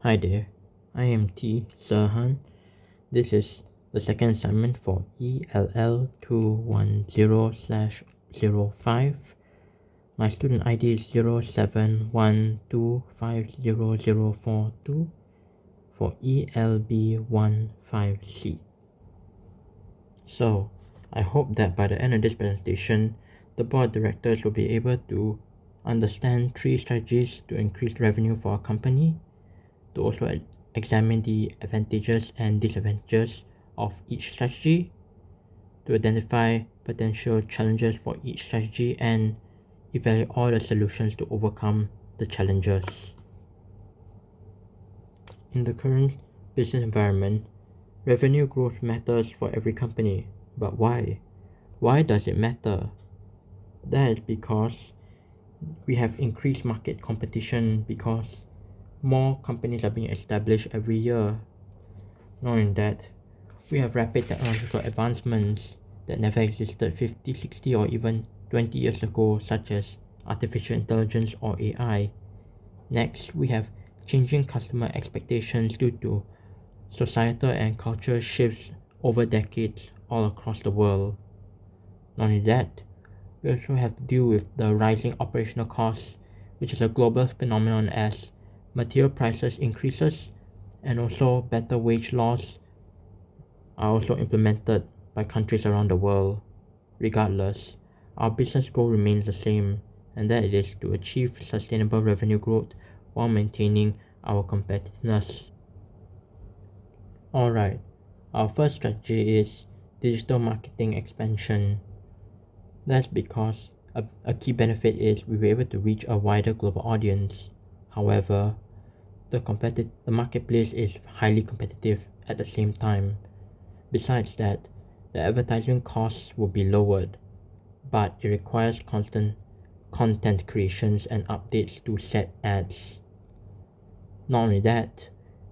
Hi there, I am T. Serhan. This is the second assignment for ELL 210/05. My student ID is 0712500042 for ELB15C. So, I hope that by the end of this presentation, the board of directors will be able to understand 3 strategies to increase revenue for our company, to also examine the advantages and disadvantages of each strategy, to identify potential challenges for each strategy, and evaluate all the solutions to overcome the challenges. In the current business environment, revenue growth matters for every company. But why? Why does it matter? That is because we have increased market competition because more companies are being established every year. Knowing that, we have rapid technological advancements that never existed 50, 60 or even 20 years ago, such as artificial intelligence or AI. Next, we have changing customer expectations due to societal and cultural shifts over decades all across the world. Not only that, we also have to deal with the rising operational costs, which is a global phenomenon as material prices increases and also better wage laws are also implemented by countries around the world. Regardless, our business goal remains the same, and that it is to achieve sustainable revenue growth while maintaining our competitiveness. Alright, our first strategy is digital marketing expansion. That's because a key benefit is we were able to reach a wider global audience. However, the marketplace is highly competitive at the same time. Besides that, the advertising costs will be lowered, but it requires constant content creations and updates to set ads. Not only that,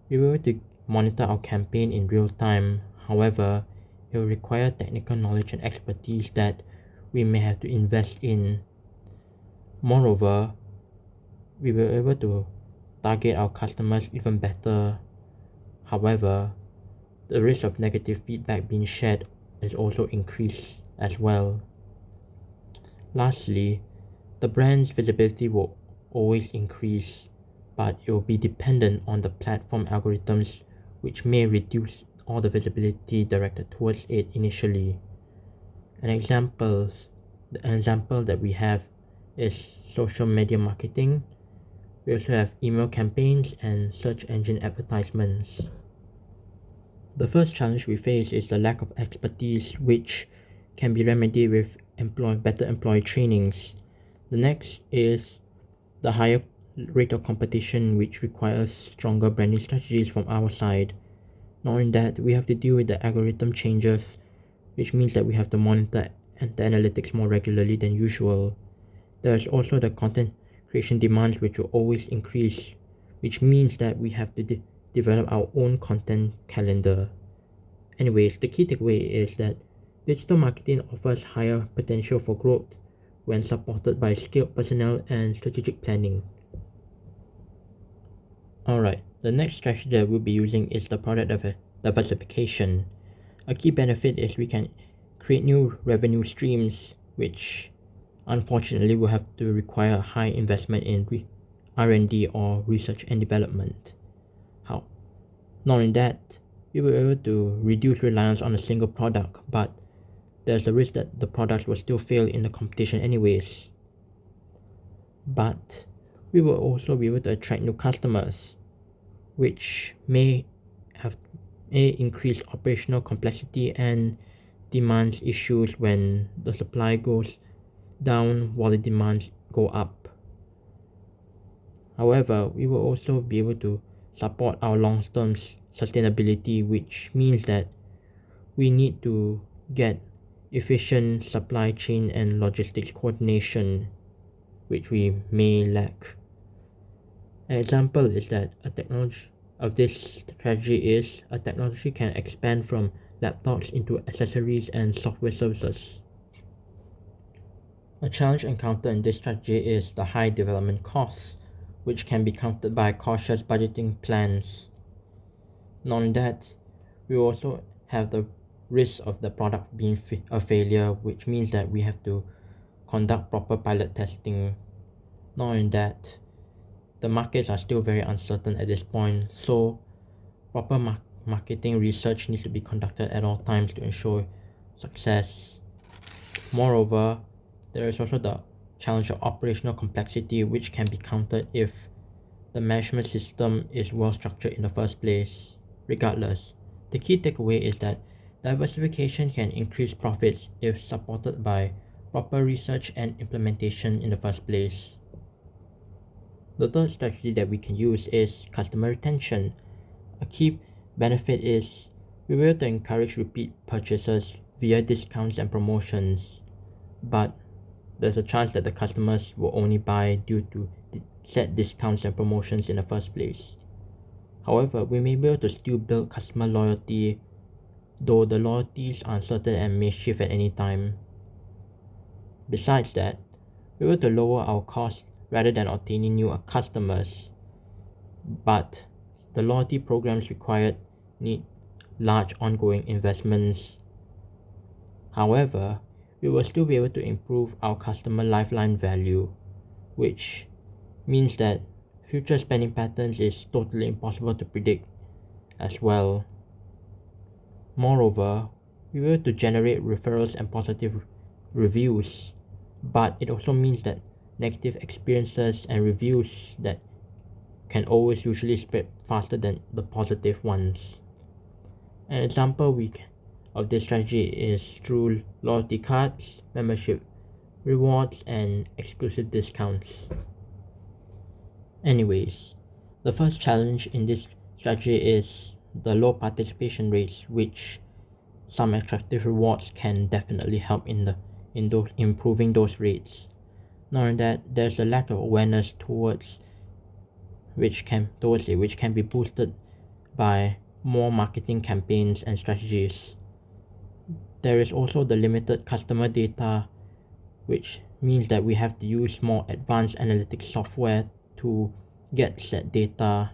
we will be able to monitor our campaign in real time. However, it will require technical knowledge and expertise that we may have to invest in. Moreover, we will be able to target our customers even better. However, the risk of negative feedback being shared is also increased as well. Lastly, the brand's visibility will always increase, but it will be dependent on the platform algorithms, which may reduce all the visibility directed towards it initially. An example that we have is social media marketing. We also have email campaigns and search engine advertisements. The first challenge we face is the lack of expertise, which can be remedied with better employee trainings. The next is the higher rate of competition, which requires stronger branding strategies from our side. Knowing that, we have to deal with the algorithm changes, which means that we have to monitor the analytics more regularly than usual. There's also the content creation demands, which will always increase, which means that we have to develop our own content calendar. Anyways, the key takeaway is that digital marketing offers higher potential for growth when supported by skilled personnel and strategic planning. Alright, the next strategy that we'll be using is the product diversification. A key benefit is we can create new revenue streams, which unfortunately will have to require high investment in R&D or research and development. Not only that, we were able to reduce reliance on a single product, but there's a risk that the products will still fail in the competition anyways. But we will also be able to attract new customers, which may increase operational complexity and demands issues when the supply goes down while the demands go up. However, we will also be able to support our long-term sustainability, which means that we need to get efficient supply chain and logistics coordination, which we may lack. An example is that a technology of this strategy is a technology can expand from laptops into accessories and software services. A challenge encountered in this strategy is the high development costs, which can be countered by cautious budgeting plans. Not only that, we also have the risk of the product being a failure, which means that we have to conduct proper pilot testing. Not only that, the markets are still very uncertain at this point, so proper marketing research needs to be conducted at all times to ensure success. Moreover, there is also the challenge of operational complexity, which can be countered if the management system is well structured in the first place. Regardless, the key takeaway is that diversification can increase profits if supported by proper research and implementation in the first place. The third strategy that we can use is customer retention. A key benefit is we will to encourage repeat purchases via discounts and promotions, but there's a chance that the customers will only buy due to set discounts and promotions in the first place. However, we may be able to still build customer loyalty, though the loyalty is uncertain and may shift at any time. Besides that, we will to lower our costs rather than obtaining new customers, but the loyalty programs required need large ongoing investments. However, we will still be able to improve our customer lifetime value, which means that future spending patterns is totally impossible to predict as well. Moreover, we will to generate referrals and positive reviews, but it also means that negative experiences and reviews that can always usually spread faster than the positive ones. An example of this strategy is through loyalty cards, membership rewards, and exclusive discounts. Anyways, the first challenge in this strategy is the low participation rates, which some attractive rewards can definitely help in improving those rates. Not only that, there's a lack of awareness towards it, which can be boosted by more marketing campaigns and strategies. There is also the limited customer data, which means that we have to use more advanced analytics software to get set data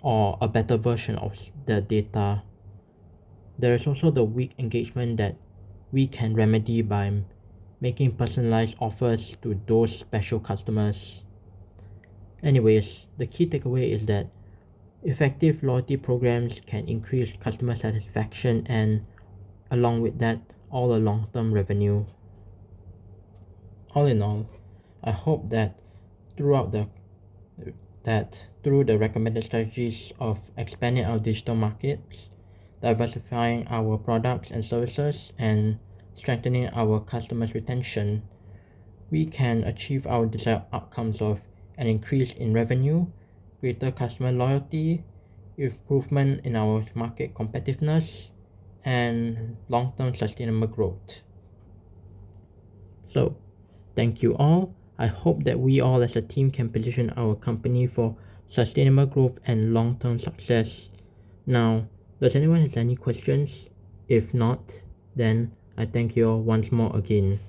or a better version of the data. There is also the weak engagement that we can remedy by making personalized offers to those special customers. Anyways, the key takeaway is that effective loyalty programs can increase customer satisfaction and, along with that, all the long-term revenue. All in all, I hope that through the recommended strategies of expanding our digital markets, diversifying our products and services, and strengthening our customers' retention, we can achieve our desired outcomes of an increase in revenue, greater customer loyalty, improvement in our market competitiveness, and long-term sustainable growth. So, thank you all. I hope that we all as a team can position our company for sustainable growth and long-term success. Now, does anyone have any questions? If not, then I thank you all once more again.